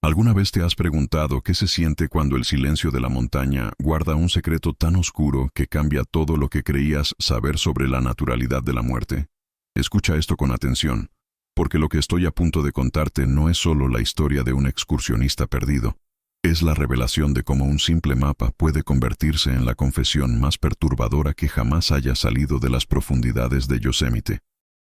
¿Alguna vez te has preguntado qué se siente cuando el silencio de la montaña guarda un secreto tan oscuro que cambia todo lo que creías saber sobre la naturalidad de la muerte? Escucha esto con atención, porque lo que estoy a punto de contarte no es solo la historia de un excursionista perdido. Es la revelación de cómo un simple mapa puede convertirse en la confesión más perturbadora que jamás haya salido de las profundidades de Yosemite.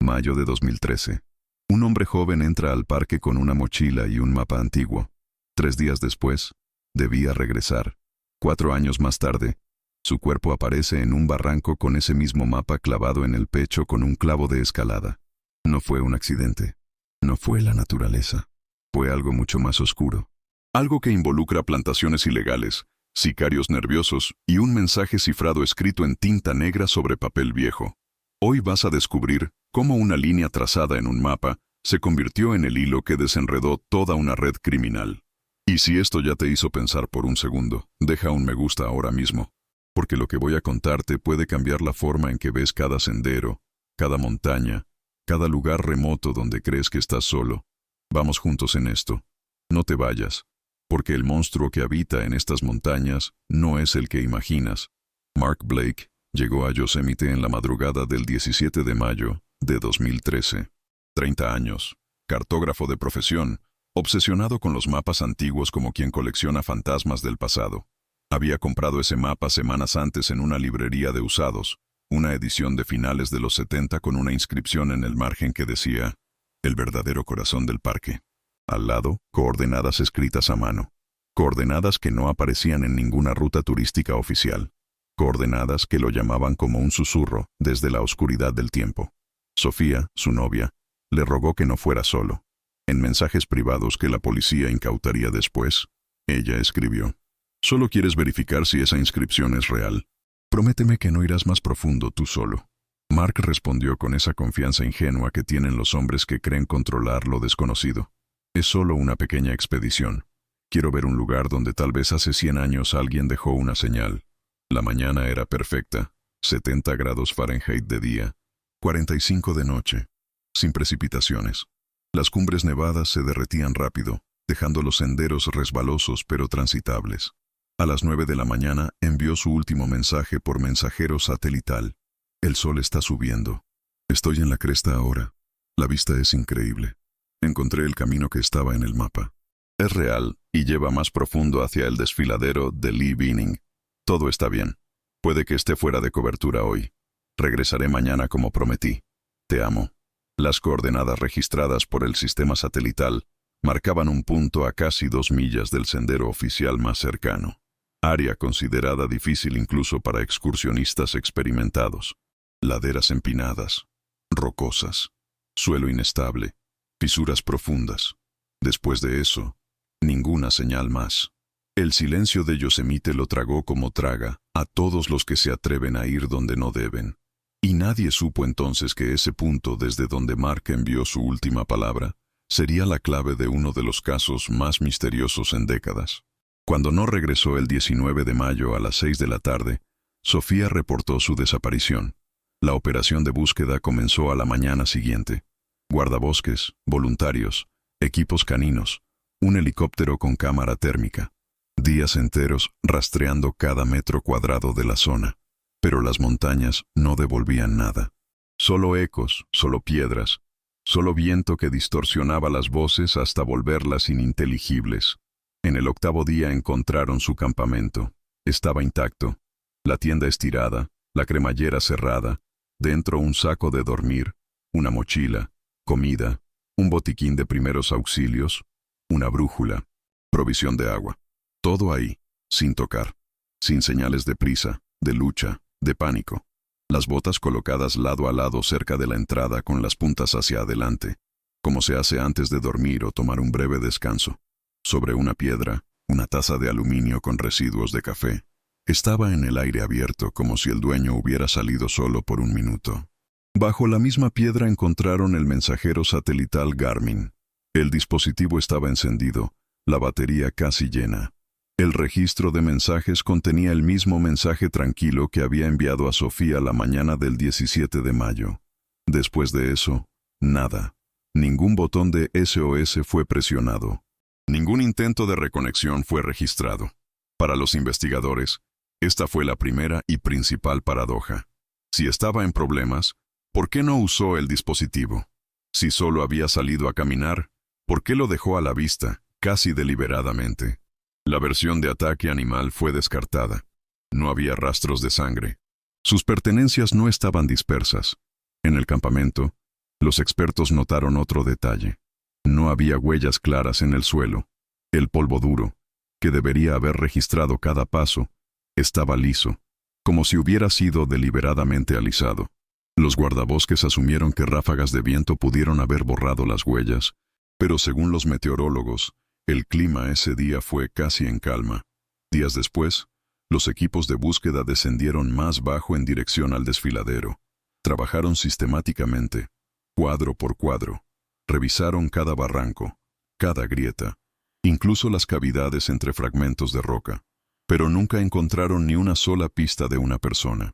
Mayo de 2013. Un hombre joven entra al parque con una mochila y un mapa antiguo. 3 días después, debía regresar. 4 años más tarde, su cuerpo aparece en un barranco con ese mismo mapa clavado en el pecho con un clavo de escalada. No fue un accidente. No fue la naturaleza. Fue algo mucho más oscuro. Algo que involucra plantaciones ilegales, sicarios nerviosos y un mensaje cifrado escrito en tinta negra sobre papel viejo. Hoy vas a descubrir cómo una línea trazada en un mapa se convirtió en el hilo que desenredó toda una red criminal. Y si esto ya te hizo pensar por un segundo, deja un me gusta ahora mismo, porque lo que voy a contarte puede cambiar la forma en que ves cada sendero, cada montaña, cada lugar remoto donde crees que estás solo. Vamos juntos en esto. No te vayas, porque el monstruo que habita en estas montañas no es el que imaginas. Mark Blake llegó a Yosemite en la madrugada del 17 de mayo de 2013. 30 años, cartógrafo de profesión, obsesionado con los mapas antiguos como quien colecciona fantasmas del pasado. Había comprado ese mapa semanas antes en una librería de usados, una edición de finales de los 70 con una inscripción en el margen que decía, "El verdadero corazón del parque". Al lado, coordenadas escritas a mano. Coordenadas que no aparecían en ninguna ruta turística oficial. Coordenadas que lo llamaban como un susurro desde la oscuridad del tiempo. Sofía, su novia, le rogó que no fuera solo. En mensajes privados que la policía incautaría después, ella escribió: "Solo quieres verificar si esa inscripción es real. Prométeme que no irás más profundo tú solo". Mark respondió con esa confianza ingenua que tienen los hombres que creen controlar lo desconocido. "Es solo una pequeña expedición. Quiero ver un lugar donde tal vez hace 100 años alguien dejó una señal". La mañana era perfecta, 70 grados Fahrenheit de día, 45 de noche, sin precipitaciones. Las cumbres nevadas se derretían rápido, dejando los senderos resbalosos pero transitables. A las 9 de la mañana envió su último mensaje por mensajero satelital. "El sol está subiendo. Estoy en la cresta ahora. La vista es increíble. Encontré el camino que estaba en el mapa. Es real y lleva más profundo hacia el desfiladero de Lee Vining. Todo está bien. Puede que esté fuera de cobertura hoy. Regresaré mañana como prometí. Te amo". Las coordenadas registradas por el sistema satelital marcaban un punto a casi 2 millas del sendero oficial más cercano. Área considerada difícil incluso para excursionistas experimentados. Laderas empinadas, rocosas, suelo inestable, fisuras profundas. Después de eso, ninguna señal más. El silencio de Yosemite lo tragó como traga a todos los que se atreven a ir donde no deben. Y nadie supo entonces que ese punto desde donde Mark envió su última palabra sería la clave de uno de los casos más misteriosos en décadas. Cuando no regresó el 19 de mayo a las 6 de la tarde, Sofía reportó su desaparición. La operación de búsqueda comenzó a la mañana siguiente. Guardabosques, voluntarios, equipos caninos, un helicóptero con cámara térmica. Días enteros rastreando cada metro cuadrado de la zona. Pero las montañas no devolvían nada. Solo ecos, solo piedras, solo viento que distorsionaba las voces hasta volverlas ininteligibles. En el 8º día encontraron su campamento. Estaba intacto. La tienda estirada, la cremallera cerrada, dentro un saco de dormir, una mochila, comida, un botiquín de primeros auxilios, una brújula, provisión de agua. Todo ahí, sin tocar, sin señales de prisa, de lucha, de pánico. Las botas colocadas lado a lado cerca de la entrada con las puntas hacia adelante, como se hace antes de dormir o tomar un breve descanso. Sobre una piedra, una taza de aluminio con residuos de café. Estaba en el aire abierto como si el dueño hubiera salido solo por un minuto. Bajo la misma piedra encontraron el mensajero satelital Garmin. El dispositivo estaba encendido, la batería casi llena. El registro de mensajes contenía el mismo mensaje tranquilo que había enviado a Sofía la mañana del 17 de mayo. Después de eso, nada. Ningún botón de SOS fue presionado. Ningún intento de reconexión fue registrado. Para los investigadores, esta fue la primera y principal paradoja. Si estaba en problemas, ¿por qué no usó el dispositivo? Si solo había salido a caminar, ¿por qué lo dejó a la vista, casi deliberadamente? La versión de ataque animal fue descartada. No había rastros de sangre. Sus pertenencias no estaban dispersas. En el campamento, los expertos notaron otro detalle. No había huellas claras en el suelo. El polvo duro, que debería haber registrado cada paso, estaba liso, como si hubiera sido deliberadamente alisado. Los guardabosques asumieron que ráfagas de viento pudieron haber borrado las huellas, pero según los meteorólogos, el clima ese día fue casi en calma. Días después, los equipos de búsqueda descendieron más bajo en dirección al desfiladero. Trabajaron sistemáticamente, cuadro por cuadro. Revisaron cada barranco, cada grieta, incluso las cavidades entre fragmentos de roca, pero nunca encontraron ni una sola pista de una persona.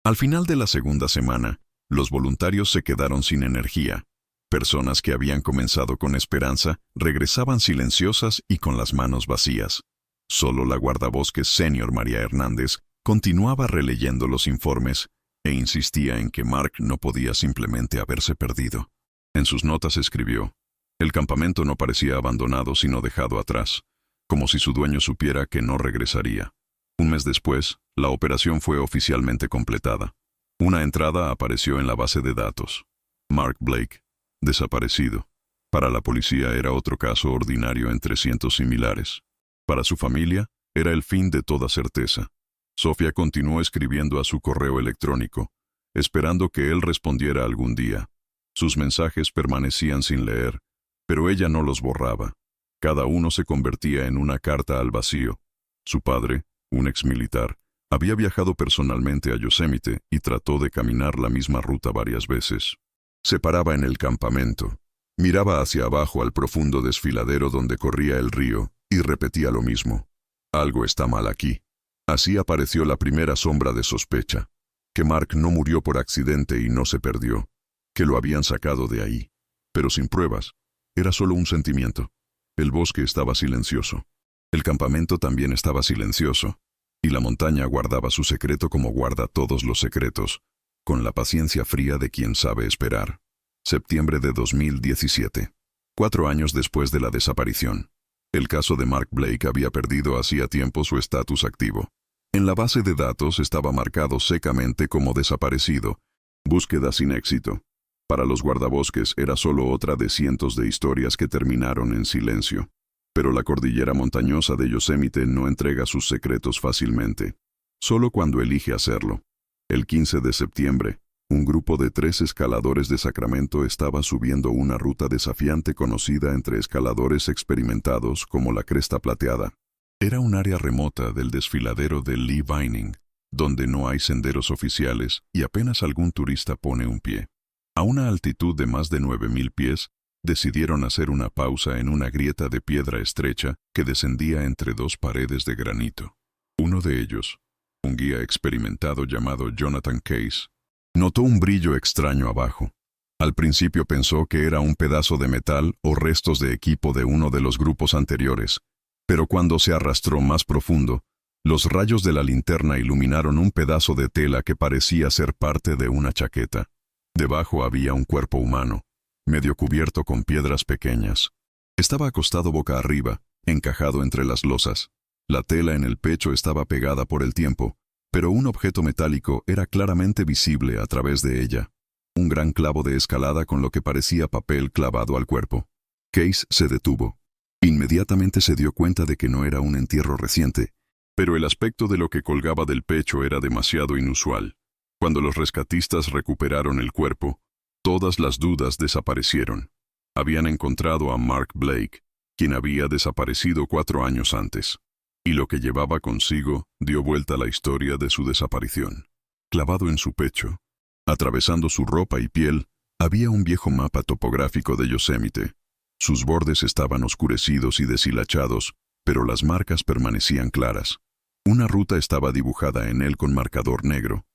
Al final de la segunda semana, los voluntarios se quedaron sin energía. Personas que habían comenzado con esperanza regresaban silenciosas y con las manos vacías. Solo la guardabosques senior María Hernández continuaba releyendo los informes e insistía en que Mark no podía simplemente haberse perdido. En sus notas escribió: el campamento no parecía abandonado sino dejado atrás, como si su dueño supiera que no regresaría. Un mes después, la operación fue oficialmente completada. Una entrada apareció en la base de datos. Mark Blake, desaparecido. Para la policía era otro caso ordinario entre cientos similares. Para su familia, era el fin de toda certeza. Sofía continuó escribiendo a su correo electrónico, esperando que él respondiera algún día. Sus mensajes permanecían sin leer, pero ella no los borraba. Cada uno se convertía en una carta al vacío. Su padre, un exmilitar, había viajado personalmente a Yosemite y trató de caminar la misma ruta varias veces. Se paraba en el campamento, miraba hacia abajo al profundo desfiladero donde corría el río y repetía lo mismo: algo está mal aquí. Así apareció la primera sombra de sospecha, que Mark no murió por accidente y no se perdió, que lo habían sacado de ahí, pero sin pruebas. Era solo un sentimiento. El bosque estaba silencioso. El campamento también estaba silencioso, y la montaña guardaba su secreto como guarda todos los secretos, con la paciencia fría de quien sabe esperar. Septiembre de 2017. 4 años después de la desaparición. El caso de Mark Blake había perdido hacía tiempo su estatus activo. En la base de datos estaba marcado secamente como desaparecido, búsqueda sin éxito. Para los guardabosques era solo otra de cientos de historias que terminaron en silencio. Pero la cordillera montañosa de Yosemite no entrega sus secretos fácilmente, solo cuando elige hacerlo. El 15 de septiembre, un grupo de 3 escaladores de Sacramento estaba subiendo una ruta desafiante conocida entre escaladores experimentados como la Cresta Plateada. Era un área remota del desfiladero de Lee Vining, donde no hay senderos oficiales y apenas algún turista pone un pie. A una altitud de más de 9,000 pies, decidieron hacer una pausa en una grieta de piedra estrecha que descendía entre 2 paredes de granito. Uno de ellos, un guía experimentado llamado Jonathan Case, notó un brillo extraño abajo. Al principio pensó que era un pedazo de metal o restos de equipo de uno de los grupos anteriores, pero cuando se arrastró más profundo, los rayos de la linterna iluminaron un pedazo de tela que parecía ser parte de una chaqueta. Debajo había un cuerpo humano, medio cubierto con piedras pequeñas. Estaba acostado boca arriba, encajado entre las losas. La tela en el pecho estaba pegada por el tiempo, pero un objeto metálico era claramente visible a través de ella. Un gran clavo de escalada con lo que parecía papel clavado al cuerpo. Case se detuvo. Inmediatamente se dio cuenta de que no era un entierro reciente, pero el aspecto de lo que colgaba del pecho era demasiado inusual. Cuando los rescatistas recuperaron el cuerpo, todas las dudas desaparecieron. Habían encontrado a Mark Blake, quien había desaparecido 4 años antes, y lo que llevaba consigo dio vuelta a la historia de su desaparición. Clavado en su pecho, atravesando su ropa y piel, había un viejo mapa topográfico de Yosemite. Sus bordes estaban oscurecidos y deshilachados, pero las marcas permanecían claras. Una ruta estaba dibujada en él con marcador negro.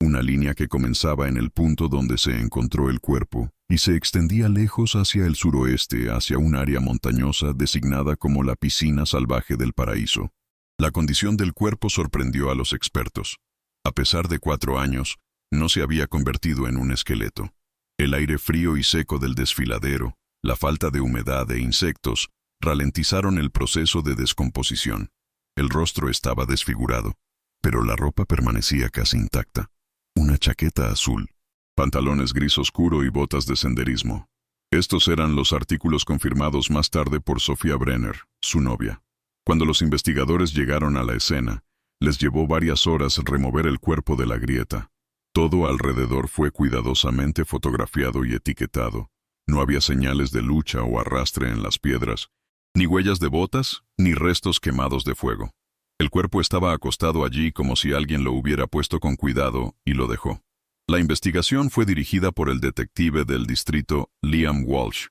una línea que comenzaba en el punto donde se encontró el cuerpo y se extendía lejos hacia el suroeste, hacia un área montañosa designada como la piscina salvaje del paraíso. La condición del cuerpo sorprendió a los expertos. A pesar de 4 años, no se había convertido en un esqueleto. El aire frío y seco del desfiladero, la falta de humedad e insectos, ralentizaron el proceso de descomposición. El rostro estaba desfigurado, pero la ropa permanecía casi intacta. Una chaqueta azul, pantalones gris oscuro y botas de senderismo. Estos eran los artículos confirmados más tarde por Sofía Brenner, su novia. Cuando los investigadores llegaron a la escena, les llevó varias horas remover el cuerpo de la grieta. Todo alrededor fue cuidadosamente fotografiado y etiquetado. No había señales de lucha o arrastre en las piedras, ni huellas de botas, ni restos quemados de fuego. El cuerpo estaba acostado allí como si alguien lo hubiera puesto con cuidado y lo dejó. La investigación fue dirigida por el detective del distrito Liam Walsh.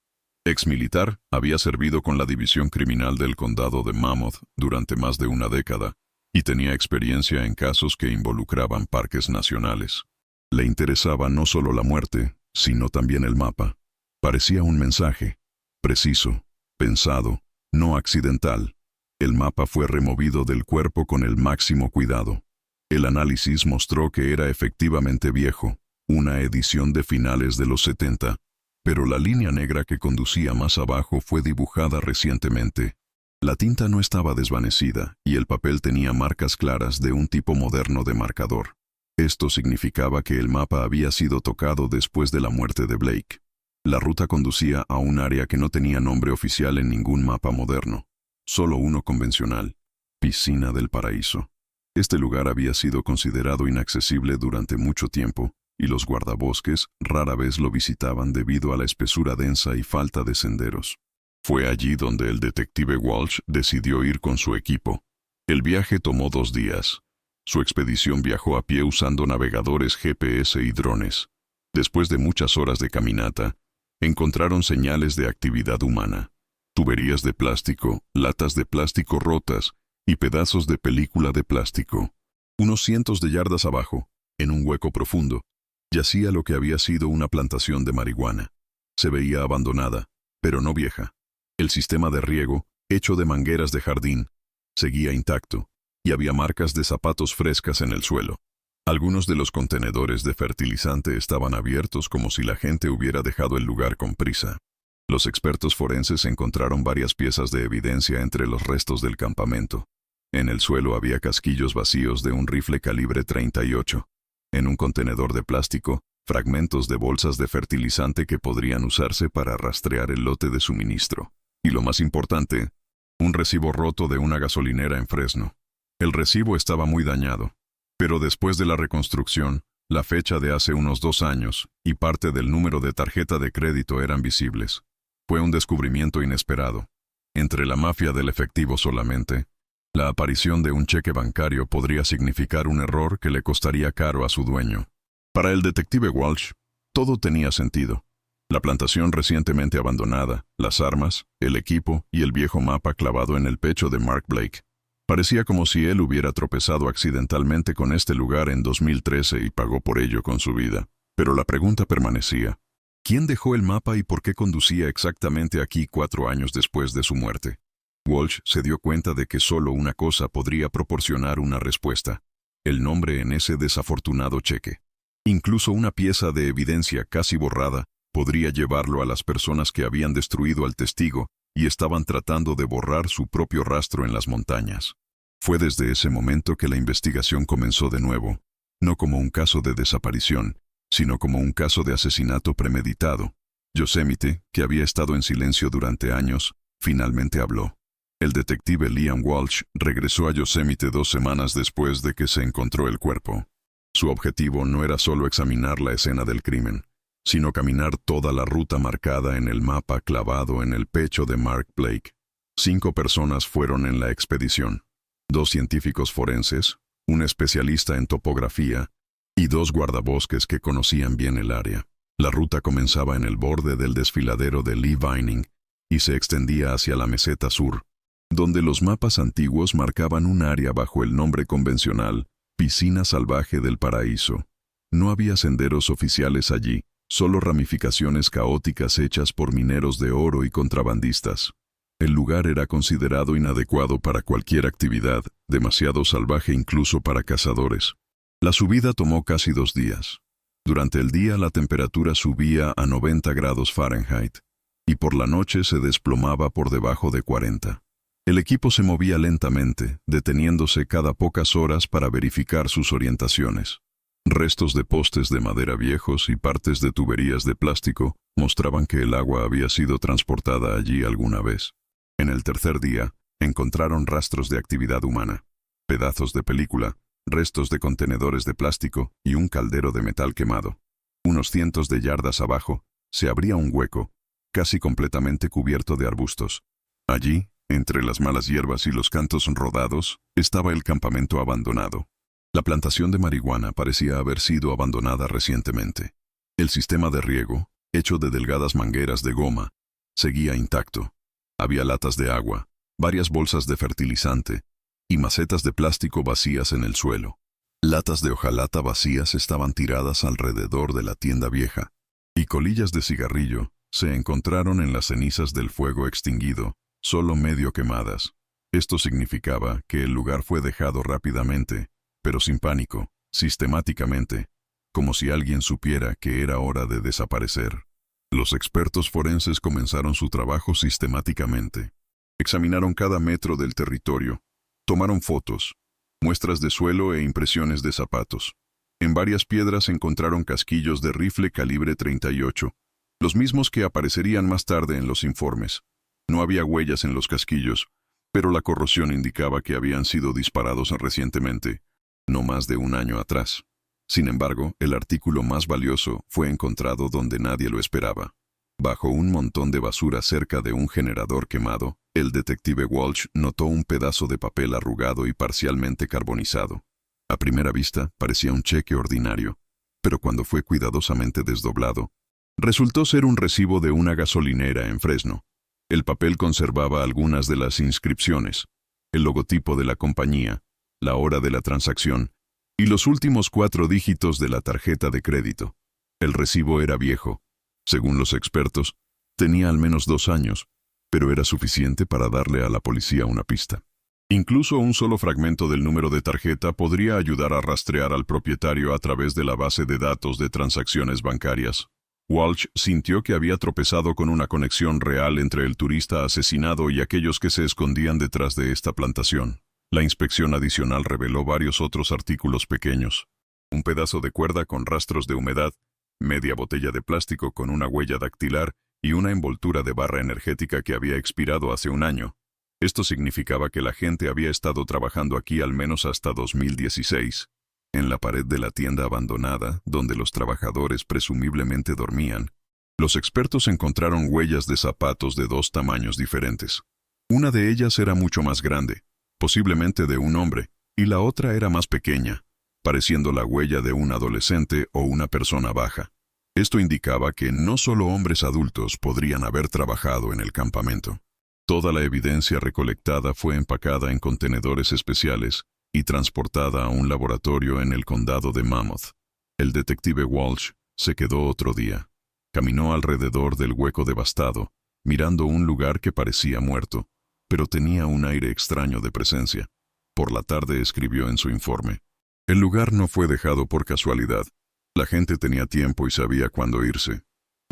Exmilitar, había servido con la división criminal del condado de Mammoth durante más de una década y tenía experiencia en casos que involucraban parques nacionales. Le interesaba no solo la muerte, sino también el mapa. Parecía un mensaje, preciso, pensado, no accidental. El mapa fue removido del cuerpo con el máximo cuidado. El análisis mostró que era efectivamente viejo, una edición de finales de los 70, pero la línea negra que conducía más abajo fue dibujada recientemente. La tinta no estaba desvanecida y el papel tenía marcas claras de un tipo moderno de marcador. Esto significaba que el mapa había sido tocado después de la muerte de Blake. La ruta conducía a un área que no tenía nombre oficial en ningún mapa moderno, solo uno convencional: Piscina del Paraíso. Este lugar había sido considerado inaccesible durante mucho tiempo, y los guardabosques rara vez lo visitaban debido a la espesura densa y falta de senderos. Fue allí donde el detective Walsh decidió ir con su equipo. El viaje tomó 2 días. Su expedición viajó a pie usando navegadores GPS y drones. Después de muchas horas de caminata, encontraron señales de actividad humana: tuberías de plástico, latas de plástico rotas y pedazos de película de plástico. Unos cientos de yardas abajo, en un hueco profundo, yacía lo que había sido una plantación de marihuana. Se veía abandonada, pero no vieja. El sistema de riego, hecho de mangueras de jardín, seguía intacto, y había marcas de zapatos frescas en el suelo. Algunos de los contenedores de fertilizante estaban abiertos como si la gente hubiera dejado el lugar con prisa. Los expertos forenses encontraron varias piezas de evidencia entre los restos del campamento. En el suelo había casquillos vacíos de un rifle calibre 38. En un contenedor de plástico, fragmentos de bolsas de fertilizante que podrían usarse para rastrear el lote de suministro. Y lo más importante, un recibo roto de una gasolinera en Fresno. El recibo estaba muy dañado, pero después de la reconstrucción, la fecha de hace unos 2 años y parte del número de tarjeta de crédito eran visibles. Fue un descubrimiento inesperado. Entre la mafia del efectivo solamente, la aparición de un cheque bancario podría significar un error que le costaría caro a su dueño. Para el detective Walsh, todo tenía sentido. La plantación recientemente abandonada, las armas, el equipo y el viejo mapa clavado en el pecho de Mark Blake. Parecía como si él hubiera tropezado accidentalmente con este lugar en 2013 y pagó por ello con su vida. Pero la pregunta permanecía: ¿quién dejó el mapa y por qué conducía exactamente aquí 4 años después de su muerte? Walsh se dio cuenta de que solo una cosa podría proporcionar una respuesta: el nombre en ese desafortunado cheque. Incluso una pieza de evidencia casi borrada podría llevarlo a las personas que habían destruido al testigo y estaban tratando de borrar su propio rastro en las montañas. Fue desde ese momento que la investigación comenzó de nuevo, no como un caso de desaparición, sino como un caso de asesinato premeditado. Yosemite, que había estado en silencio durante años, finalmente habló. El detective Liam Walsh regresó a Yosemite 2 semanas después de que se encontró el cuerpo. Su objetivo no era solo examinar la escena del crimen, sino caminar toda la ruta marcada en el mapa clavado en el pecho de Mark Blake. 5 personas fueron en la expedición: 2 científicos forenses, un especialista en topografía y 2 guardabosques que conocían bien el área. La ruta comenzaba en el borde del desfiladero de Lee Vining y se extendía hacia la meseta sur, donde los mapas antiguos marcaban un área bajo el nombre convencional: Piscina Salvaje del Paraíso. No había senderos oficiales allí, solo ramificaciones caóticas hechas por mineros de oro y contrabandistas. El lugar era considerado inadecuado para cualquier actividad, demasiado salvaje incluso para cazadores. La subida tomó casi 2 días. Durante el día la temperatura subía a 90 grados Fahrenheit, y por la noche se desplomaba por debajo de 40. El equipo se movía lentamente, deteniéndose cada pocas horas para verificar sus orientaciones. Restos de postes de madera viejos y partes de tuberías de plástico mostraban que el agua había sido transportada allí alguna vez. En el tercer día, encontraron rastros de actividad humana, pedazos de película, restos de contenedores de plástico y un caldero de metal quemado. Unos cientos de yardas abajo, se abría un hueco, casi completamente cubierto de arbustos. Allí, entre las malas hierbas y los cantos rodados, estaba el campamento abandonado. La plantación de marihuana parecía haber sido abandonada recientemente. El sistema de riego, hecho de delgadas mangueras de goma, seguía intacto. Había latas de agua, varias bolsas de fertilizante y macetas de plástico vacías en el suelo. Latas de hojalata vacías estaban tiradas alrededor de la tienda vieja, y colillas de cigarrillo se encontraron en las cenizas del fuego extinguido, solo medio quemadas. Esto significaba que el lugar fue dejado rápidamente, pero sin pánico, sistemáticamente, como si alguien supiera que era hora de desaparecer. Los expertos forenses comenzaron su trabajo sistemáticamente. Examinaron cada metro del territorio, tomaron fotos, muestras de suelo e impresiones de zapatos. En varias piedras encontraron casquillos de rifle calibre 38, los mismos que aparecerían más tarde en los informes. No había huellas en los casquillos, pero la corrosión indicaba que habían sido disparados recientemente, no más de 1 año atrás. Sin embargo, el artículo más valioso fue encontrado donde nadie lo esperaba. Bajo un montón de basura cerca de un generador quemado, el detective Walsh notó un pedazo de papel arrugado y parcialmente carbonizado. A primera vista, parecía un cheque ordinario, pero cuando fue cuidadosamente desdoblado, resultó ser un recibo de una gasolinera en Fresno. El papel conservaba algunas de las inscripciones, el logotipo de la compañía, la hora de la transacción y los últimos 4 dígitos de la tarjeta de crédito. El recibo era viejo. Según los expertos, tenía al menos 2 años, pero era suficiente para darle a la policía una pista. Incluso un solo fragmento del número de tarjeta podría ayudar a rastrear al propietario a través de la base de datos de transacciones bancarias. Walsh sintió que había tropezado con una conexión real entre el turista asesinado y aquellos que se escondían detrás de esta plantación. La inspección adicional reveló varios otros artículos pequeños. Un pedazo de cuerda con rastros de humedad, media botella de plástico con una huella dactilar y una envoltura de barra energética que había expirado hace 1 año. Esto significaba que la gente había estado trabajando aquí al menos hasta 2016. En la pared de la tienda abandonada, donde los trabajadores presumiblemente dormían, los expertos encontraron huellas de zapatos de 2 tamaños diferentes. Una de ellas era mucho más grande, posiblemente de un hombre, y la otra era más pequeña, pareciendo la huella de un adolescente o una persona baja. Esto indicaba que no solo hombres adultos podrían haber trabajado en el campamento. Toda la evidencia recolectada fue empacada en contenedores especiales y transportada a un laboratorio en el condado de Mammoth. El detective Walsh se quedó otro día. Caminó alrededor del hueco devastado, mirando un lugar que parecía muerto, pero tenía un aire extraño de presencia. Por la tarde escribió en su informe: el lugar no fue dejado por casualidad. La gente tenía tiempo y sabía cuándo irse.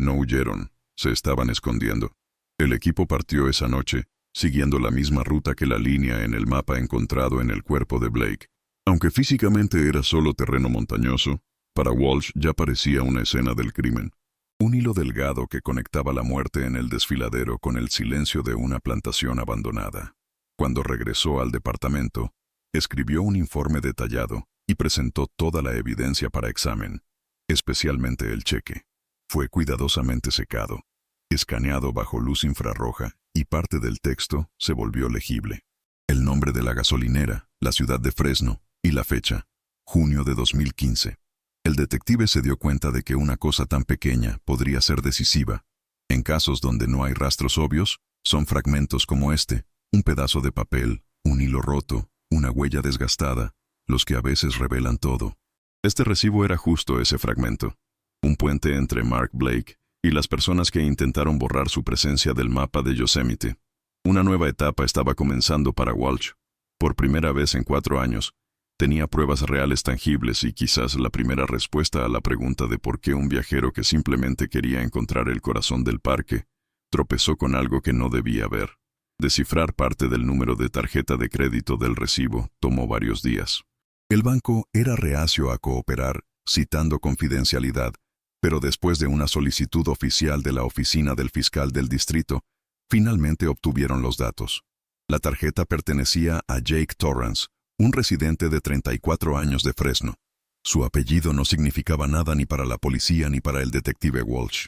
No huyeron, se estaban escondiendo. El equipo partió esa noche, siguiendo la misma ruta que la línea en el mapa encontrado en el cuerpo de Blake. Aunque físicamente era solo terreno montañoso, para Walsh ya parecía una escena del crimen. Un hilo delgado que conectaba la muerte en el desfiladero con el silencio de una plantación abandonada. Cuando regresó al departamento, escribió un informe detallado y presentó toda la evidencia para examen, especialmente el cheque. Fue cuidadosamente secado, escaneado bajo luz infrarroja, y parte del texto se volvió legible. El nombre de la gasolinera, la ciudad de Fresno, y la fecha, junio de 2015. El detective se dio cuenta de que una cosa tan pequeña podría ser decisiva. En casos donde no hay rastros obvios, son fragmentos como este, un pedazo de papel, un hilo roto, una huella desgastada, los que a veces revelan todo. Este recibo era justo ese fragmento. Un puente entre Mark Blake y las personas que intentaron borrar su presencia del mapa de Yosemite. Una nueva etapa estaba comenzando para Walsh. Por primera vez en 4 años, tenía pruebas reales tangibles y quizás la primera respuesta a la pregunta de por qué un viajero que simplemente quería encontrar el corazón del parque tropezó con algo que no debía ver. Descifrar parte del número de tarjeta de crédito del recibo tomó varios días. El banco era reacio a cooperar, citando confidencialidad, pero después de una solicitud oficial de la oficina del fiscal del distrito, finalmente obtuvieron los datos. La tarjeta pertenecía a Jake Torrance, un residente de 34 años de Fresno. Su apellido no significaba nada ni para la policía ni para el detective Walsh.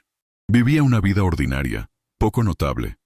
Vivía una vida ordinaria, poco notable.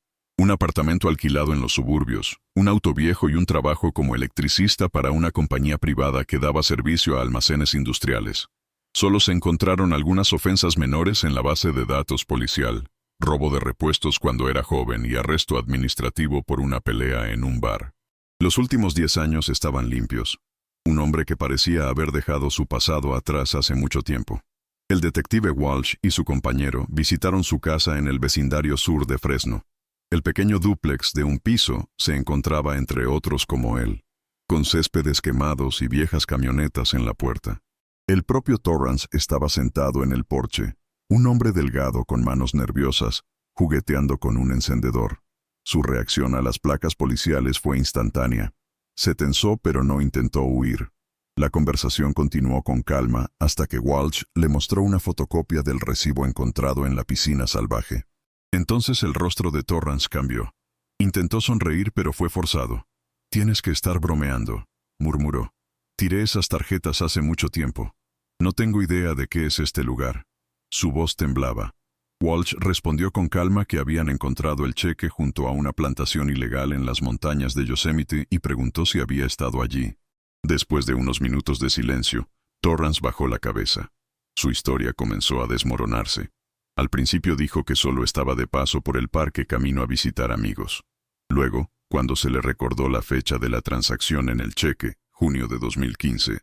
Un apartamento alquilado en los suburbios, un auto viejo y un trabajo como electricista para una compañía privada que daba servicio a almacenes industriales. Solo se encontraron algunas ofensas menores en la base de datos policial, robo de repuestos cuando era joven y arresto administrativo por una pelea en un bar. Los últimos 10 años estaban limpios. Un hombre que parecía haber dejado su pasado atrás hace mucho tiempo. El detective Walsh y su compañero visitaron su casa en el vecindario sur de Fresno. El pequeño dúplex de un piso se encontraba entre otros como él, con céspedes quemados y viejas camionetas en la puerta. El propio Torrance estaba sentado en el porche, un hombre delgado con manos nerviosas, jugueteando con un encendedor. Su reacción a las placas policiales fue instantánea. Se tensó pero no intentó huir. La conversación continuó con calma hasta que Walsh le mostró una fotocopia del recibo encontrado en la piscina salvaje. Entonces el rostro de Torrance cambió. Intentó sonreír pero fue forzado. «Tienes que estar bromeando», murmuró. «Tiré esas tarjetas hace mucho tiempo. No tengo idea de qué es este lugar». Su voz temblaba. Walsh respondió con calma que habían encontrado el cheque junto a una plantación ilegal en las montañas de Yosemite y preguntó si había estado allí. Después de unos minutos de silencio, Torrance bajó la cabeza. Su historia comenzó a desmoronarse. Al principio dijo que solo estaba de paso por el parque camino a visitar amigos. Luego, cuando se le recordó la fecha de la transacción en el cheque, junio de 2015,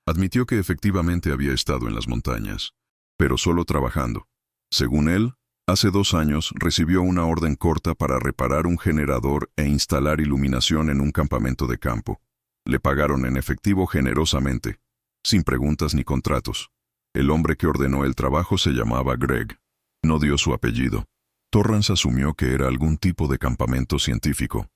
admitió que efectivamente había estado en las montañas, pero solo trabajando. Según él, hace 2 años recibió una orden corta para reparar un generador e instalar iluminación en un campamento de campo. Le pagaron en efectivo generosamente, sin preguntas ni contratos. El hombre que ordenó el trabajo se llamaba Greg. No dio su apellido. Torrance asumió que era algún tipo de campamento científico.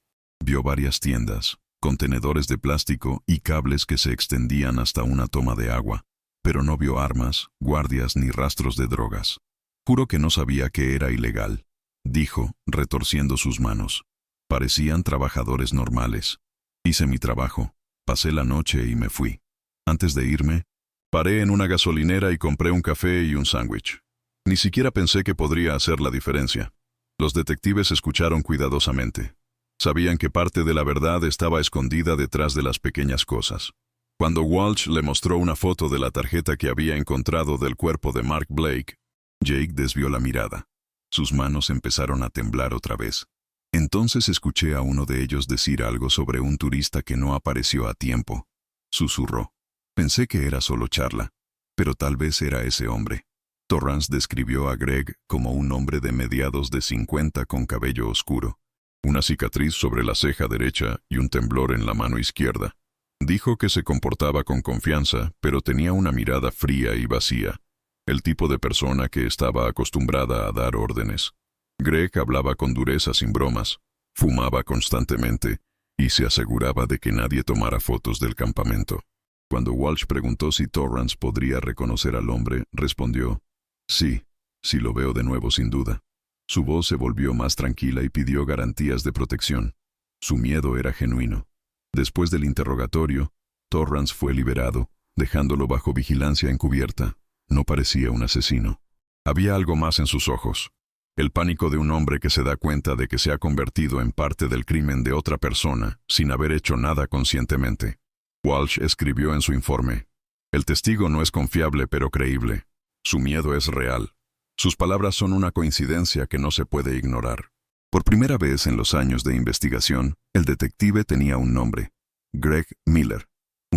Vio varias tiendas, contenedores de plástico y cables que se extendían hasta una toma de agua, pero no vio armas, guardias ni rastros de drogas. Juró que no sabía que era ilegal, dijo, retorciendo sus manos. Parecían trabajadores normales. Hice mi trabajo, pasé la noche y me fui. Antes de irme, paré en una gasolinera y compré un café y un sándwich. Ni siquiera pensé que podría hacer la diferencia. Los detectives escucharon cuidadosamente. Sabían que parte de la verdad estaba escondida detrás de las pequeñas cosas. Cuando Walsh le mostró una foto de la tarjeta que había encontrado del cuerpo de Mark Blake, Jake desvió la mirada. Sus manos empezaron a temblar otra vez. Entonces escuché a uno de ellos decir algo sobre un turista que no apareció a tiempo. Susurró. Pensé que era solo charla, pero tal vez era ese hombre. Torrance describió a Greg como un hombre de mediados de 50 con cabello oscuro, una cicatriz sobre la ceja derecha y un temblor en la mano izquierda. Dijo que se comportaba con confianza, pero tenía una mirada fría y vacía, el tipo de persona que estaba acostumbrada a dar órdenes. Greg hablaba con dureza sin bromas, fumaba constantemente y se aseguraba de que nadie tomara fotos del campamento. Cuando Walsh preguntó si Torrance podría reconocer al hombre, respondió: «Sí, si lo veo de nuevo sin duda». Su voz se volvió más tranquila y pidió garantías de protección. Su miedo era genuino. Después del interrogatorio, Torrance fue liberado, dejándolo bajo vigilancia encubierta. No parecía un asesino. Había algo más en sus ojos. El pánico de un hombre que se da cuenta de que se ha convertido en parte del crimen de otra persona, sin haber hecho nada conscientemente. Walsh escribió en su informe: «El testigo no es confiable pero creíble. Su miedo es real. Sus palabras son una coincidencia que no se puede ignorar». Por primera vez en los años de investigación, el detective tenía un nombre: Greg Miller,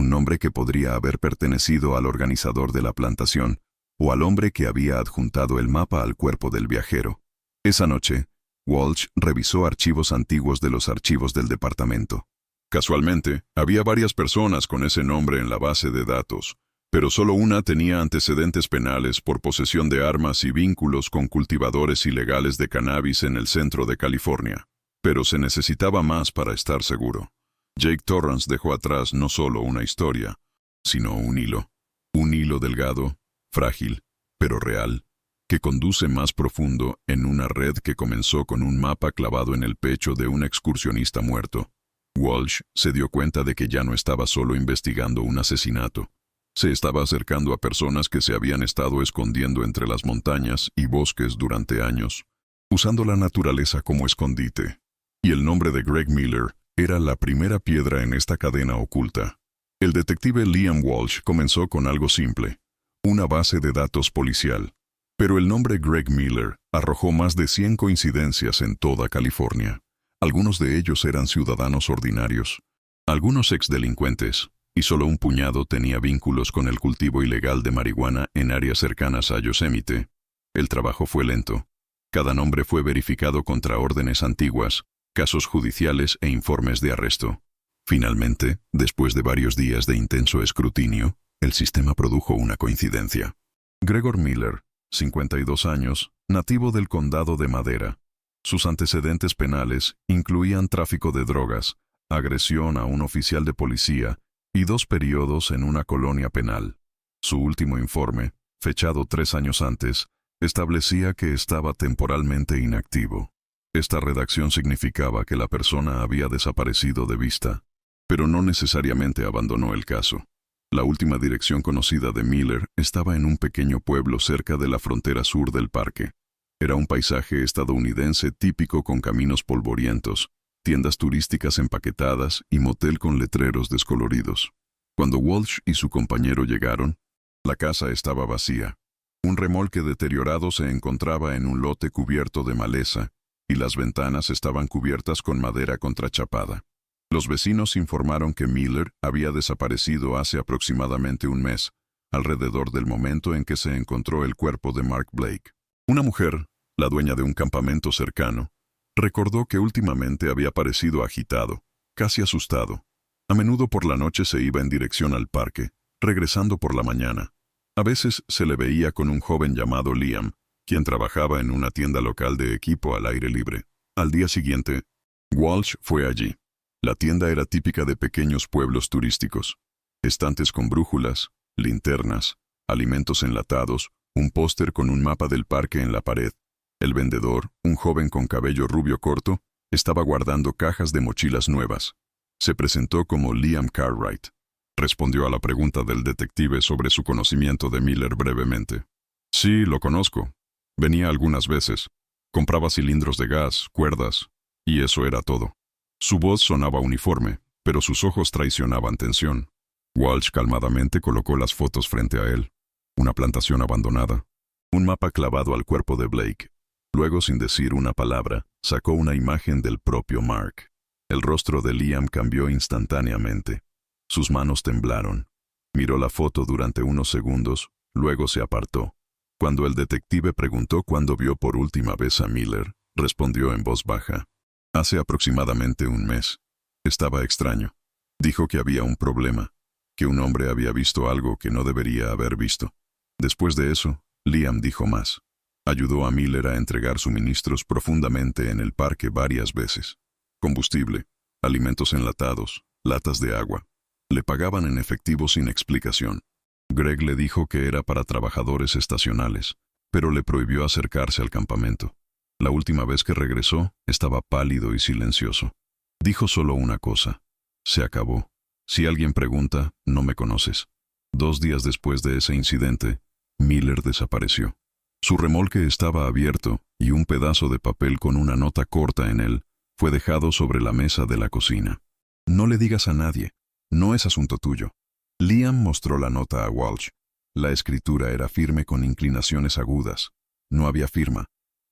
un nombre que podría haber pertenecido al organizador de la plantación o al hombre que había adjuntado el mapa al cuerpo del viajero. Esa noche, Walsh revisó archivos antiguos de los archivos del departamento. Casualmente, había varias personas con ese nombre en la base de datos, pero solo una tenía antecedentes penales por posesión de armas y vínculos con cultivadores ilegales de cannabis en el centro de California. Pero se necesitaba más para estar seguro. Jake Torrance dejó atrás no solo una historia, sino un hilo delgado, frágil, pero real, que conduce más profundo en una red que comenzó con un mapa clavado en el pecho de un excursionista muerto. Walsh se dio cuenta de que ya no estaba solo investigando un asesinato. Se estaba acercando a personas que se habían estado escondiendo entre las montañas y bosques durante años, usando la naturaleza como escondite. Y el nombre de Greg Miller era la primera piedra en esta cadena oculta. El detective Liam Walsh comenzó con algo simple, una base de datos policial. Pero el nombre Greg Miller arrojó más de 100 coincidencias en toda California. Algunos de ellos eran ciudadanos ordinarios, algunos exdelincuentes, y solo un puñado tenía vínculos con el cultivo ilegal de marihuana en áreas cercanas a Yosemite. El trabajo fue lento. Cada nombre fue verificado contra órdenes antiguas, casos judiciales e informes de arresto. Finalmente, después de varios días de intenso escrutinio, el sistema produjo una coincidencia. Gregor Miller, 52 años, nativo del condado de Madera. Sus antecedentes penales incluían tráfico de drogas, agresión a un oficial de policía y 2 periodos en una colonia penal. Su último informe, fechado 3 años antes, establecía que estaba temporalmente inactivo. Esta redacción significaba que la persona había desaparecido de vista, pero no necesariamente abandonó el caso. La última dirección conocida de Miller estaba en un pequeño pueblo cerca de la frontera sur del parque. Era un paisaje estadounidense típico con caminos polvorientos, tiendas turísticas empaquetadas y motel con letreros descoloridos. Cuando Walsh y su compañero llegaron, la casa estaba vacía. Un remolque deteriorado se encontraba en un lote cubierto de maleza, y las ventanas estaban cubiertas con madera contrachapada. Los vecinos informaron que Miller había desaparecido hace aproximadamente un mes, alrededor del momento en que se encontró el cuerpo de Mark Blake. Una mujer, la dueña de un campamento cercano, recordó que últimamente había parecido agitado, casi asustado. A menudo por la noche se iba en dirección al parque, regresando por la mañana. A veces se le veía con un joven llamado Liam, quien trabajaba en una tienda local de equipo al aire libre. Al día siguiente, Walsh fue allí. La tienda era típica de pequeños pueblos turísticos. Estantes con brújulas, linternas, alimentos enlatados, un póster con un mapa del parque en la pared. El vendedor, un joven con cabello rubio corto, estaba guardando cajas de mochilas nuevas. Se presentó como Liam Cartwright. Respondió a la pregunta del detective sobre su conocimiento de Miller brevemente. Sí, lo conozco. Venía algunas veces. Compraba cilindros de gas, cuerdas, y eso era todo. Su voz sonaba uniforme, pero sus ojos traicionaban tensión. Walsh calmadamente colocó las fotos frente a él. Una plantación abandonada. Un mapa clavado al cuerpo de Blake. Luego, sin decir una palabra, sacó una imagen del propio Mark. El rostro de Liam cambió instantáneamente. Sus manos temblaron. Miró la foto durante unos segundos, luego se apartó. Cuando el detective preguntó cuándo vio por última vez a Miller, respondió en voz baja. Hace aproximadamente un mes. Estaba extraño. Dijo que había un problema, que un hombre había visto algo que no debería haber visto. Después de eso, Liam dijo más. Ayudó a Miller a entregar suministros profundamente en el parque varias veces. Combustible, alimentos enlatados, latas de agua. Le pagaban en efectivo sin explicación. Greg le dijo que era para trabajadores estacionales, pero le prohibió acercarse al campamento. La última vez que regresó, estaba pálido y silencioso. Dijo solo una cosa. Se acabó. Si alguien pregunta, no me conoces. 2 días después de ese incidente, Miller desapareció. Su remolque estaba abierto y un pedazo de papel con una nota corta en él fue dejado sobre la mesa de la cocina. No le digas a nadie. No es asunto tuyo. Liam mostró la nota a Walsh. La escritura era firme con inclinaciones agudas. No había firma.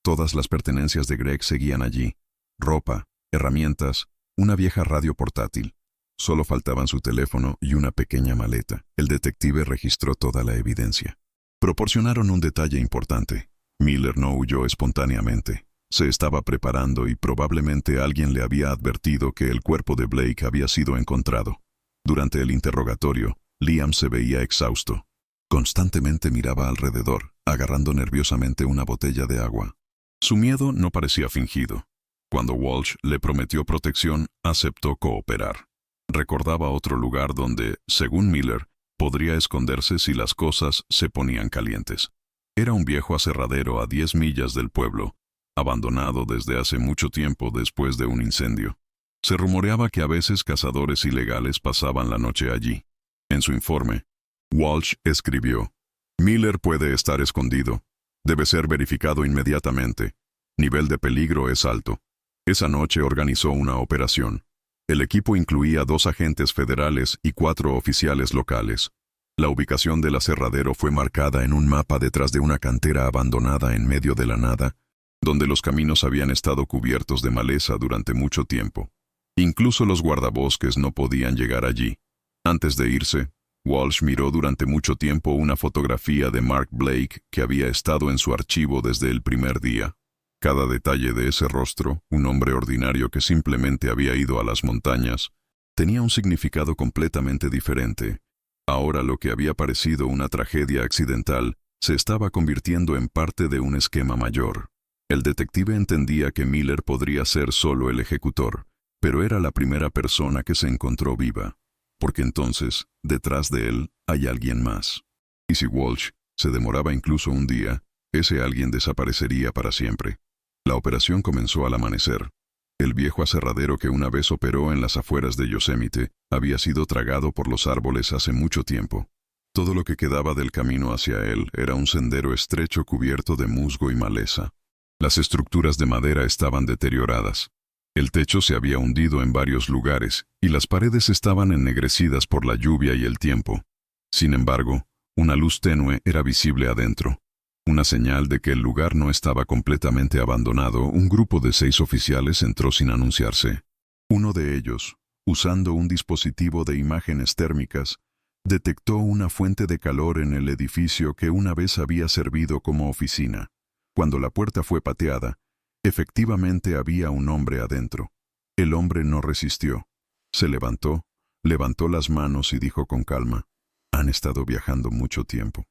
Todas las pertenencias de Greg seguían allí. Ropa, herramientas, una vieja radio portátil. Solo faltaban su teléfono y una pequeña maleta. El detective registró toda la evidencia. Proporcionaron un detalle importante. Miller no huyó espontáneamente. Se estaba preparando y probablemente alguien le había advertido que el cuerpo de Blake había sido encontrado. Durante el interrogatorio, Liam se veía exhausto. Constantemente miraba alrededor, agarrando nerviosamente una botella de agua. Su miedo no parecía fingido. Cuando Walsh le prometió protección, aceptó cooperar. Recordaba otro lugar donde, según Miller, podría esconderse si las cosas se ponían calientes. Era un viejo aserradero a 10 millas del pueblo, abandonado desde hace mucho tiempo después de un incendio. Se rumoreaba que a veces cazadores ilegales pasaban la noche allí. En su informe, Walsh escribió: Miller puede estar escondido. Debe ser verificado inmediatamente. Nivel de peligro es alto. Esa noche organizó una operación. El equipo incluía 2 agentes federales y 4 oficiales locales. La ubicación del aserradero fue marcada en un mapa detrás de una cantera abandonada en medio de la nada, donde los caminos habían estado cubiertos de maleza durante mucho tiempo. Incluso los guardabosques no podían llegar allí. Antes de irse, Walsh miró durante mucho tiempo una fotografía de Mark Blake que había estado en su archivo desde el primer día. Cada detalle de ese rostro, un hombre ordinario que simplemente había ido a las montañas, tenía un significado completamente diferente. Ahora lo que había parecido una tragedia accidental se estaba convirtiendo en parte de un esquema mayor. El detective entendía que Miller podría ser solo el ejecutor, pero era la primera persona que se encontró viva, porque entonces, detrás de él, hay alguien más. Y si Walsh se demoraba incluso un día, ese alguien desaparecería para siempre. La operación comenzó al amanecer. El viejo aserradero que una vez operó en las afueras de Yosemite había sido tragado por los árboles hace mucho tiempo. Todo lo que quedaba del camino hacia él era un sendero estrecho cubierto de musgo y maleza. Las estructuras de madera estaban deterioradas. El techo se había hundido en varios lugares y las paredes estaban ennegrecidas por la lluvia y el tiempo. Sin embargo, una luz tenue era visible adentro. Una señal de que el lugar no estaba completamente abandonado. Un grupo de 6 oficiales entró sin anunciarse. Uno de ellos, usando un dispositivo de imágenes térmicas, detectó una fuente de calor en el edificio que una vez había servido como oficina. Cuando la puerta fue pateada, efectivamente había un hombre adentro. El hombre no resistió. Se levantó las manos y dijo con calma: «Han estado viajando mucho tiempo».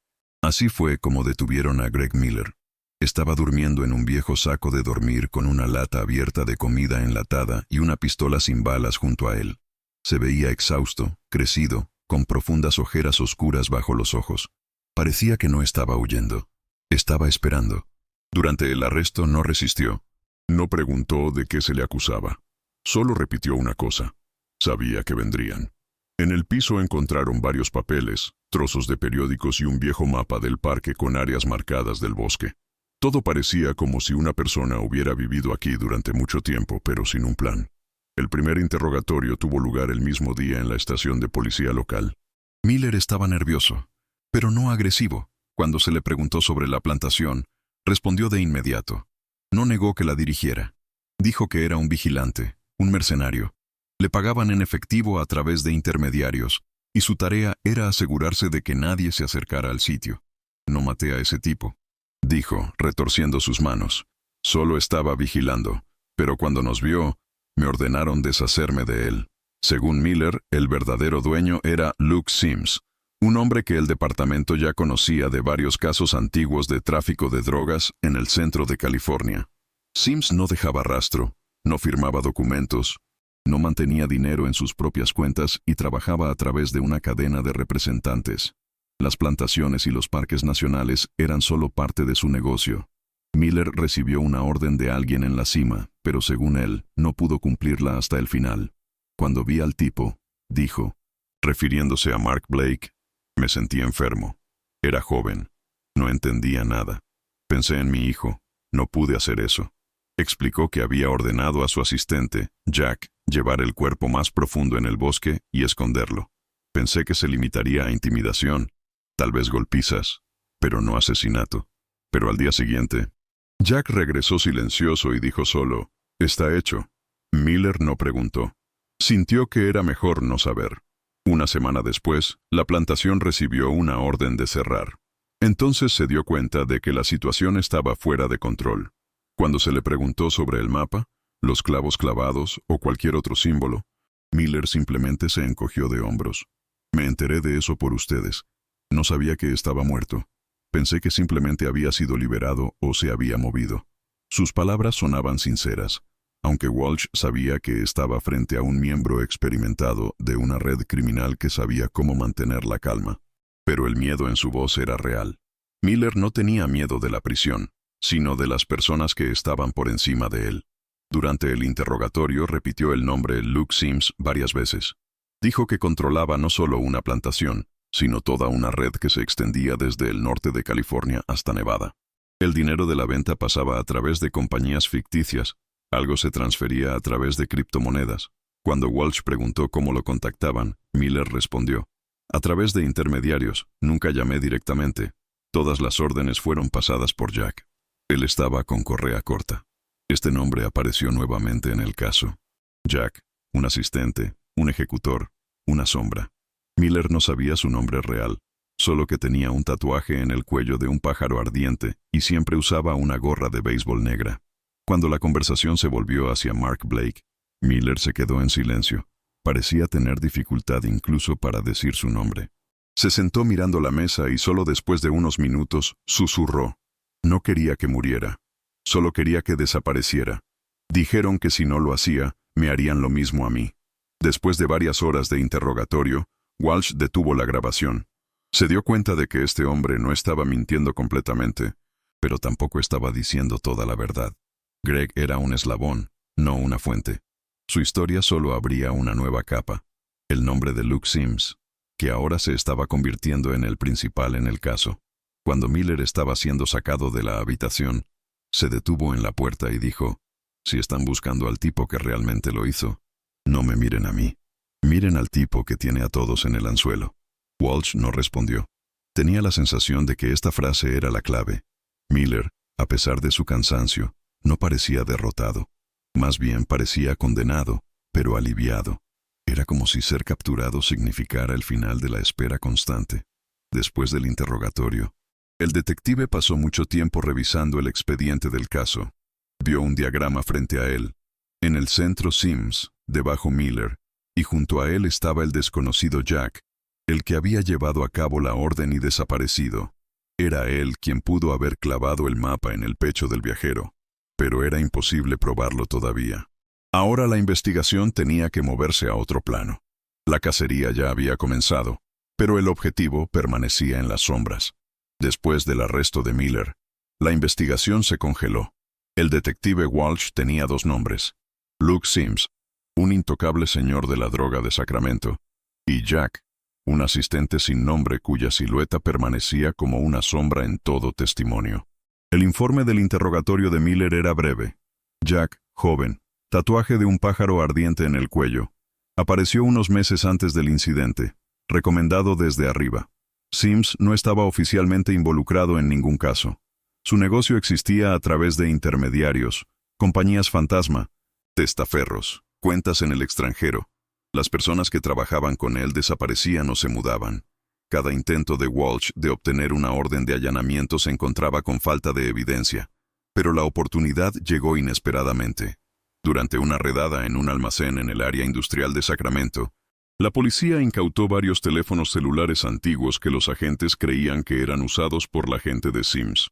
Así fue como detuvieron a Greg Miller. Estaba durmiendo en un viejo saco de dormir con una lata abierta de comida enlatada y una pistola sin balas junto a él. Se veía exhausto, crecido, con profundas ojeras oscuras bajo los ojos. Parecía que no estaba huyendo. Estaba esperando. Durante el arresto no resistió. No preguntó de qué se le acusaba. Solo repitió una cosa: sabía que vendrían. En el piso encontraron varios papeles, trozos de periódicos y un viejo mapa del parque con áreas marcadas del bosque. Todo parecía como si una persona hubiera vivido aquí durante mucho tiempo, pero sin un plan. El primer interrogatorio tuvo lugar el mismo día en la estación de policía local. Miller estaba nervioso, pero no agresivo. Cuando se le preguntó sobre la plantación, respondió de inmediato. No negó que la dirigiera. Dijo que era un vigilante, un mercenario. Le pagaban en efectivo a través de intermediarios, y su tarea era asegurarse de que nadie se acercara al sitio. No maté a ese tipo, dijo, retorciendo sus manos. Solo estaba vigilando, pero cuando nos vio, me ordenaron deshacerme de él. Según Miller, el verdadero dueño era Luke Sims, un hombre que el departamento ya conocía de varios casos antiguos de tráfico de drogas en el centro de California. Sims no dejaba rastro, no firmaba documentos, no mantenía dinero en sus propias cuentas y trabajaba a través de una cadena de representantes. Las plantaciones y los parques nacionales eran solo parte de su negocio. Miller recibió una orden de alguien en la cima, pero según él, no pudo cumplirla hasta el final. Cuando vi al tipo, dijo, refiriéndose a Mark Blake, me sentí enfermo. Era joven. No entendía nada. Pensé en mi hijo. No pude hacer eso. Explicó que había ordenado a su asistente, Jack, llevar el cuerpo más profundo en el bosque y esconderlo. Pensé que se limitaría a intimidación, tal vez golpizas, pero no asesinato. Pero al día siguiente, Jack regresó silencioso y dijo solo, «Está hecho». Miller no preguntó. Sintió que era mejor no saber. Una semana después, la plantación recibió una orden de cerrar. Entonces se dio cuenta de que la situación estaba fuera de control. Cuando se le preguntó sobre el mapa, los clavos clavados o cualquier otro símbolo, Miller simplemente se encogió de hombros. Me enteré de eso por ustedes. No sabía que estaba muerto. Pensé que simplemente había sido liberado o se había movido. Sus palabras sonaban sinceras, aunque Walsh sabía que estaba frente a un miembro experimentado de una red criminal que sabía cómo mantener la calma. Pero el miedo en su voz era real. Miller no tenía miedo de la prisión, sino de las personas que estaban por encima de él. Durante el interrogatorio repitió el nombre Luke Sims varias veces. Dijo que controlaba no solo una plantación, sino toda una red que se extendía desde el norte de California hasta Nevada. El dinero de la venta pasaba a través de compañías ficticias, algo se transfería a través de criptomonedas. Cuando Walsh preguntó cómo lo contactaban, Miller respondió: a través de intermediarios, nunca llamé directamente. Todas las órdenes fueron pasadas por Jack. Él estaba con correa corta. Este nombre apareció nuevamente en el caso. Jack, un asistente, un ejecutor, una sombra. Miller no sabía su nombre real, solo que tenía un tatuaje en el cuello de un pájaro ardiente y siempre usaba una gorra de béisbol negra. Cuando la conversación se volvió hacia Mark Blake, Miller se quedó en silencio. Parecía tener dificultad incluso para decir su nombre. Se sentó mirando la mesa y solo después de unos minutos susurró: no quería que muriera. Solo quería que desapareciera. Dijeron que si no lo hacía, me harían lo mismo a mí. Después de varias horas de interrogatorio, Walsh detuvo la grabación. Se dio cuenta de que este hombre no estaba mintiendo completamente, pero tampoco estaba diciendo toda la verdad. Greg era un eslabón, no una fuente. Su historia solo abría una nueva capa, el nombre de Luke Sims, que ahora se estaba convirtiendo en el principal en el caso. Cuando Miller estaba siendo sacado de la habitación, se detuvo en la puerta y dijo: si están buscando al tipo que realmente lo hizo, no me miren a mí. Miren al tipo que tiene a todos en el anzuelo. Walsh no respondió. Tenía la sensación de que esta frase era la clave. Miller, a pesar de su cansancio, no parecía derrotado. Más bien parecía condenado, pero aliviado. Era como si ser capturado significara el final de la espera constante. Después del interrogatorio, el detective pasó mucho tiempo revisando el expediente del caso. Vio un diagrama frente a él. En el centro Sims, debajo Miller, y junto a él estaba el desconocido Jack, el que había llevado a cabo la orden y desaparecido. Era él quien pudo haber clavado el mapa en el pecho del viajero, pero era imposible probarlo todavía. Ahora la investigación tenía que moverse a otro plano. La cacería ya había comenzado, pero el objetivo permanecía en las sombras. Después del arresto de Miller, la investigación se congeló. El detective Walsh tenía dos nombres: Luke Sims, un intocable señor de la droga de Sacramento, y Jack, un asistente sin nombre cuya silueta permanecía como una sombra en todo testimonio. El informe del interrogatorio de Miller era breve. Jack, joven, tatuaje de un pájaro ardiente en el cuello. Apareció unos meses antes del incidente. Recomendado desde arriba. Sims no estaba oficialmente involucrado en ningún caso. Su negocio existía a través de intermediarios, compañías fantasma, testaferros, cuentas en el extranjero. Las personas que trabajaban con él desaparecían o se mudaban. Cada intento de Walsh de obtener una orden de allanamiento se encontraba con falta de evidencia, pero la oportunidad llegó inesperadamente. Durante una redada en un almacén en el área industrial de Sacramento, la policía incautó varios teléfonos celulares antiguos que los agentes creían que eran usados por la gente de Sims.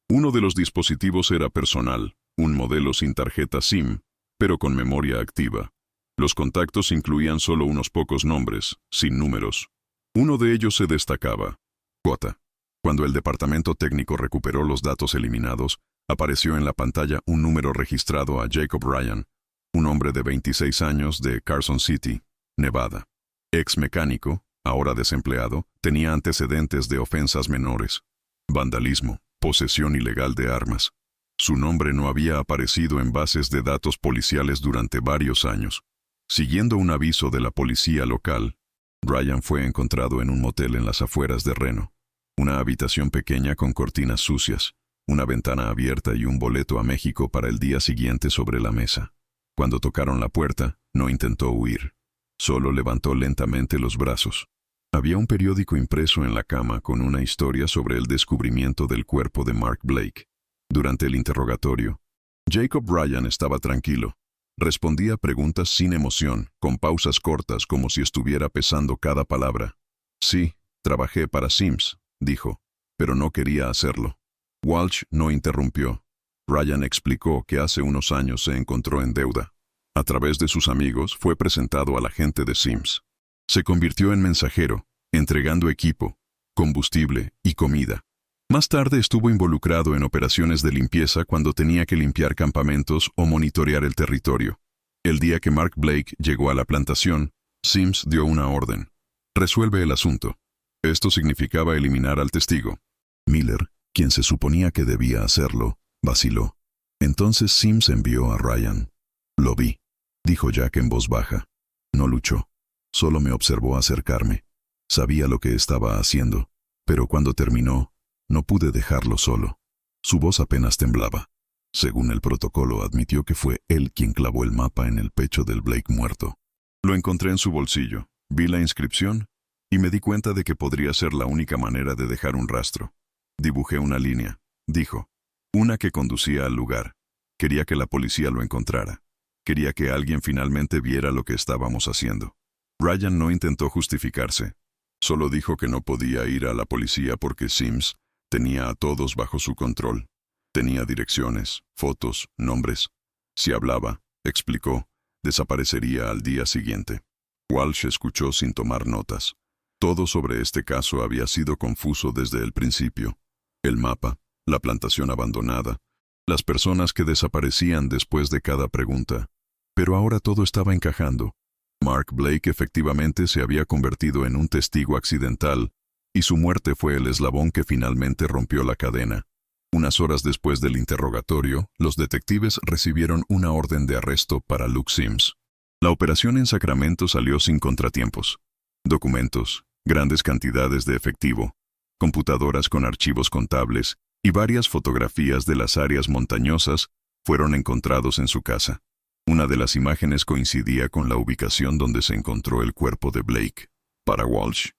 Uno de los dispositivos era personal, un modelo sin tarjeta SIM, pero con memoria activa. Los contactos incluían solo unos pocos nombres, sin números. Uno de ellos se destacaba: Cota. Cuando el departamento técnico recuperó los datos eliminados, apareció en la pantalla un número registrado a Jacob Ryan, un hombre de 26 años de Carson City, Nevada. Ex mecánico, ahora desempleado, tenía antecedentes de ofensas menores: vandalismo, posesión ilegal de armas. Su nombre no había aparecido en bases de datos policiales durante varios años. Siguiendo un aviso de la policía local, Ryan fue encontrado en un motel en las afueras de Reno. Una habitación pequeña con cortinas sucias, una ventana abierta y un boleto a México para el día siguiente sobre la mesa. Cuando tocaron la puerta, no intentó huir. Solo levantó lentamente los brazos. Había un periódico impreso en la cama con una historia sobre el descubrimiento del cuerpo de Mark Blake. Durante el interrogatorio, Jacob Ryan estaba tranquilo. Respondía preguntas sin emoción, con pausas cortas como si estuviera pesando cada palabra. Sí, trabajé para Sims, dijo, pero no quería hacerlo. Walsh no interrumpió. Ryan explicó que hace unos años se encontró en deuda. A través de sus amigos fue presentado a la gente de Sims. Se convirtió en mensajero, entregando equipo, combustible y comida. Más tarde estuvo involucrado en operaciones de limpieza cuando tenía que limpiar campamentos o monitorear el territorio. El día que Mark Blake llegó a la plantación, Sims dio una orden. Resuelve el asunto. Esto significaba eliminar al testigo. Miller, quien se suponía que debía hacerlo, vaciló. Entonces Sims envió a Ryan. Lo vi, dijo Jack en voz baja. No luchó. Solo me observó acercarme. Sabía lo que estaba haciendo, pero cuando terminó, no pude dejarlo solo. Su voz apenas temblaba. Según el protocolo, admitió que fue él quien clavó el mapa en el pecho del Blake muerto. Lo encontré en su bolsillo, vi la inscripción y me di cuenta de que podría ser la única manera de dejar un rastro. Dibujé una línea, dijo. Una que conducía al lugar. Quería que la policía lo encontrara. Quería que alguien finalmente viera lo que estábamos haciendo. Ryan no intentó justificarse. Solo dijo que no podía ir a la policía porque Sims tenía a todos bajo su control. Tenía direcciones, fotos, nombres. Si hablaba, explicó, desaparecería al día siguiente. Walsh escuchó sin tomar notas. Todo sobre este caso había sido confuso desde el principio. El mapa, la plantación abandonada, las personas que desaparecían después de cada pregunta. Pero ahora todo estaba encajando. Mark Blake efectivamente se había convertido en un testigo accidental, y su muerte fue el eslabón que finalmente rompió la cadena. Unas horas después del interrogatorio, los detectives recibieron una orden de arresto para Luke Sims. La operación en Sacramento salió sin contratiempos. Documentos, grandes cantidades de efectivo, computadoras con archivos contables y varias fotografías de las áreas montañosas fueron encontrados en su casa. Una de las imágenes coincidía con la ubicación donde se encontró el cuerpo de Blake. Para Walsh,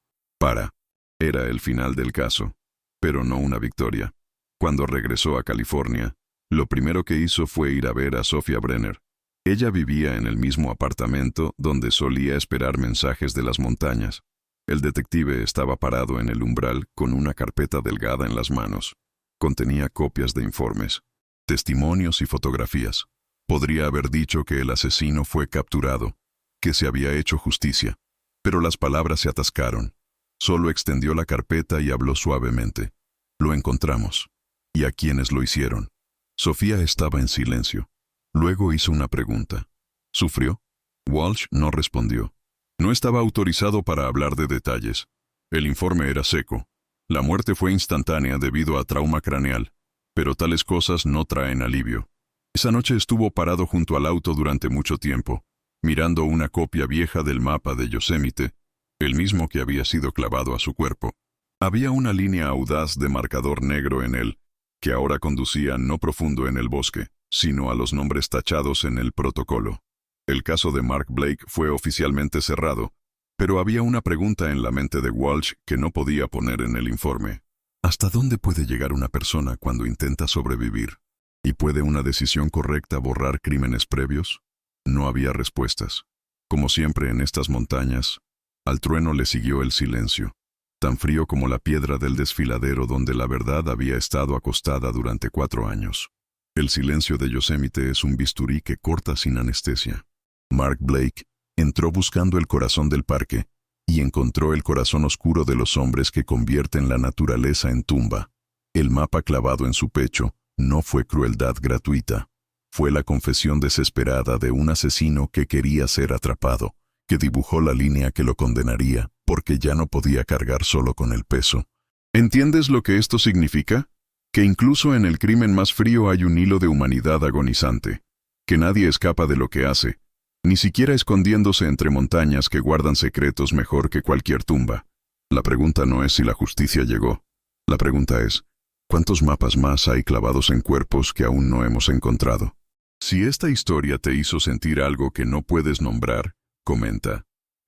era el final del caso, pero no una victoria. Cuando regresó a California, lo primero que hizo fue ir a ver a Sophia Brenner. Ella vivía en el mismo apartamento donde solía esperar mensajes de las montañas. El detective estaba parado en el umbral con una carpeta delgada en las manos. Contenía copias de informes, testimonios y fotografías. Podría haber dicho que el asesino fue capturado, que se había hecho justicia, pero las palabras se atascaron. Solo extendió la carpeta y habló suavemente. Lo encontramos. ¿Y a quiénes lo hicieron? Sofía estaba en silencio. Luego hizo una pregunta. ¿Sufrió? Walsh no respondió. No estaba autorizado para hablar de detalles. El informe era seco. La muerte fue instantánea debido a trauma craneal, pero tales cosas no traen alivio. Esa noche estuvo parado junto al auto durante mucho tiempo, mirando una copia vieja del mapa de Yosemite, el mismo que había sido clavado a su cuerpo. Había una línea audaz de marcador negro en él, que ahora conducía no profundo en el bosque, sino a los nombres tachados en el protocolo. El caso de Mark Blake fue oficialmente cerrado, pero había una pregunta en la mente de Walsh que no podía poner en el informe. ¿Hasta dónde puede llegar una persona cuando intenta sobrevivir? ¿Y puede una decisión correcta borrar crímenes previos? No había respuestas. Como siempre en estas montañas, al trueno le siguió el silencio, tan frío como la piedra del desfiladero donde la verdad había estado acostada durante 4 años. El silencio de Yosemite es un bisturí que corta sin anestesia. Mark Blake entró buscando el corazón del parque y encontró el corazón oscuro de los hombres que convierten la naturaleza en tumba. El mapa clavado en su pecho no fue crueldad gratuita. Fue la confesión desesperada de un asesino que quería ser atrapado, que dibujó la línea que lo condenaría porque ya no podía cargar solo con el peso. ¿Entiendes lo que esto significa? Que incluso en el crimen más frío hay un hilo de humanidad agonizante, que nadie escapa de lo que hace, ni siquiera escondiéndose entre montañas que guardan secretos mejor que cualquier tumba. La pregunta no es si la justicia llegó. La pregunta es, ¿cuántos mapas más hay clavados en cuerpos que aún no hemos encontrado? Si esta historia te hizo sentir algo que no puedes nombrar, comenta.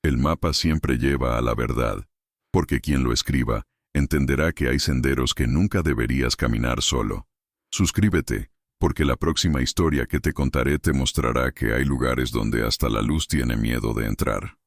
El mapa siempre lleva a la verdad, porque quien lo escriba entenderá que hay senderos que nunca deberías caminar solo. Suscríbete, porque la próxima historia que te contaré te mostrará que hay lugares donde hasta la luz tiene miedo de entrar.